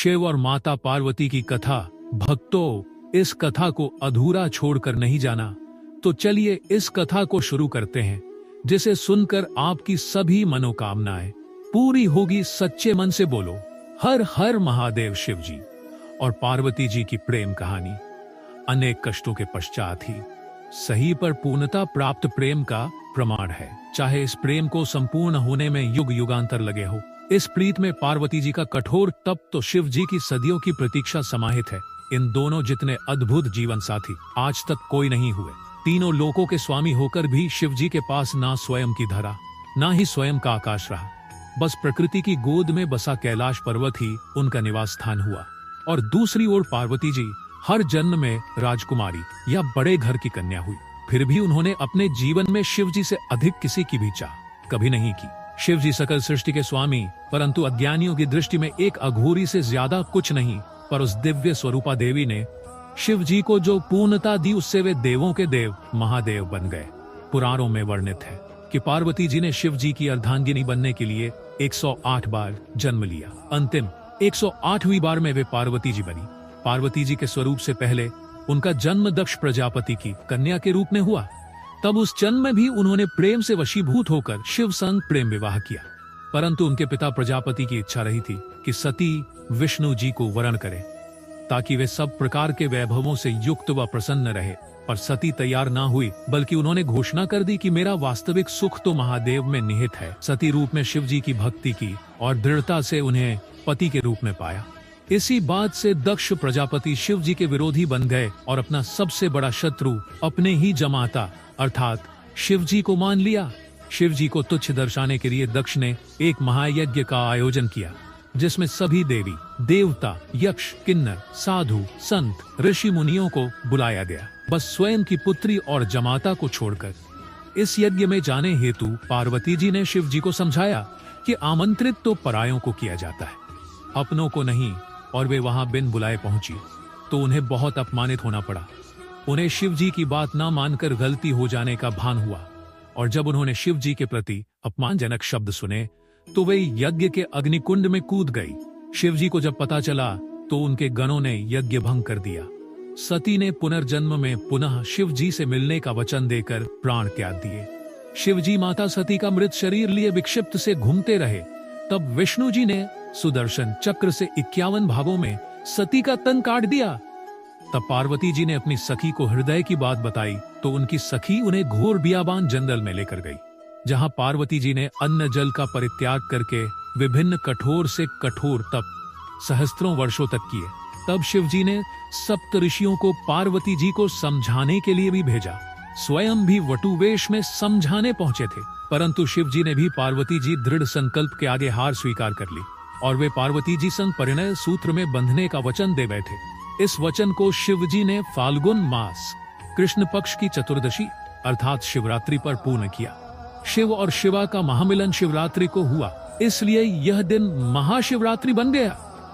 शिव और माता पार्वती की कथा। भक्तों, इस कथा को अधूरा छोड़कर नहीं जाना, तो चलिए इस कथा को शुरू करते हैं, जिसे सुनकर आपकी सभी मनोकामनाएं पूरी होगी। सच्चे मन से बोलो हर हर महादेव। शिव जी और पार्वती जी की प्रेम कहानी अनेक कष्टों के पश्चात ही सही पर पूर्णता प्राप्त प्रेम का प्रमाण है। चाहे इस प्रेम को संपूर्ण होने में युग युगांतर लगे हो, इस प्रीत में पार्वती जी का कठोर तप तो शिव जी की सदियों की प्रतीक्षा समाहित है। इन दोनों जितने अद्भुत जीवन साथी आज तक कोई नहीं हुए। तीनों लोकों के स्वामी होकर भी शिव जी के पास ना स्वयं की धरा, ना ही स्वयं का आकाश रहा। बस प्रकृति की गोद में बसा कैलाश पर्वत ही उनका निवास स्थान हुआ। और दूसरी ओर पार्वती जी हर जन्म में राजकुमारी या बड़े घर की कन्या हुई। फिर भी उन्होंने अपने जीवन में शिव जी से अधिक किसी की भी चाह कभी नहीं की। शिव जी सकल सृष्टि के स्वामी, परंतु अज्ञानियों की दृष्टि में एक अघोरी से ज्यादा कुछ नहीं। पर उस दिव्य स्वरूपा देवी ने शिव जी को जो पूर्णता दी, उससे वे देवों के देव महादेव बन गए। पुराणों में वर्णित है कि पार्वती जी ने शिव जी की अर्धांगिनी बनने के लिए 108 बार जन्म लिया। अंतिम 108वीं बार में वे पार्वती जी बनी। पार्वती जी के स्वरूप से पहले उनका जन्म दक्ष प्रजापति की कन्या के रूप में हुआ। तब उस जन्म में भी उन्होंने प्रेम से वशीभूत होकर शिव संग प्रेम विवाह किया। परंतु उनके पिता प्रजापति की इच्छा रही थी कि सती विष्णु जी को वरण करे, ताकि वे सब प्रकार के वैभवों से युक्त व प्रसन्न रहे। पर सती तैयार ना हुई, बल्कि उन्होंने घोषणा कर दी कि मेरा वास्तविक सुख तो महादेव में निहित है। सती रूप में शिव जी की भक्ति की और दृढ़ता से उन्हें पति के रूप में पाया। इसी बात से दक्ष प्रजापति शिव जी के विरोधी बन गए और अपना सबसे बड़ा शत्रु अपने ही जमाता अर्थात शिव जी को मान लिया। शिव जी को तुच्छ दर्शाने के लिए दक्ष ने एक महायज्ञ का आयोजन किया, जिसमें सभी देवी देवता, यक्ष, किन्नर, साधु, संत, ऋषि मुनियों को बुलाया गया, बस स्वयं की पुत्री और जमाता को छोड़कर। इस यज्ञ में जाने हेतु पार्वती जी ने शिव जी को समझाया कि आमंत्रित तो परायों को किया जाता है, अपनों को नहीं। और वे वहां बिन बुलाए पहुंची तो उन्हें बहुत अपमानित होना पड़ा। उन्हें शिव जी की बात ना मानकर गलती हो जाने का भान हुआ, और जब उन्होंने शिव जी के प्रति अपमानजनक शब्द सुने तो वे यज्ञ के अग्निकुंड में कूद गई। शिव जी को जब पता चला तो उनके गणों ने यज्ञ भंग कर दिया। सती ने पुनर्जन्म में पुनः शिव जी से मिलने का वचन देकर प्राण त्याग दिए। शिव जी माता सती का मृत शरीर लिए विक्षिप्त से घूमते रहे। तब विष्णु जी ने सुदर्शन चक्र से 51 भागों में सती का तन काट दिया। तब पार्वती जी ने अपनी सखी को हृदय की बात बताई तो उनकी सखी उन्हें घोर बियाबान जंगल में लेकर गई, जहां पार्वती जी ने अन्न जल का परित्याग करके विभिन्न कठोर से कठोर तप सहस्त्रों वर्षों तक किए। तब शिव जी ने सप्त ऋषियों को पार्वती जी को समझाने के लिए भी भेजा। स्वयं भी वटुवेश में समझाने पहुंचे थे, परंतु शिव जी ने भी पार्वती जी दृढ़ संकल्प के आगे हार स्वीकार कर ली और वे पार्वती जी संग परिणय सूत्र में बंधने का वचन दे बैठे। इस वचन को शिव जी ने फाल्गुन मास कृष्ण पक्ष की चतुर्दशी अर्थात शिवरात्रि पर पूर्ण किया। शिव और शिवा का महामिलन शिवरात्रि को हुआ, इसलिए यह दिन महाशिवरात्रि बन गया।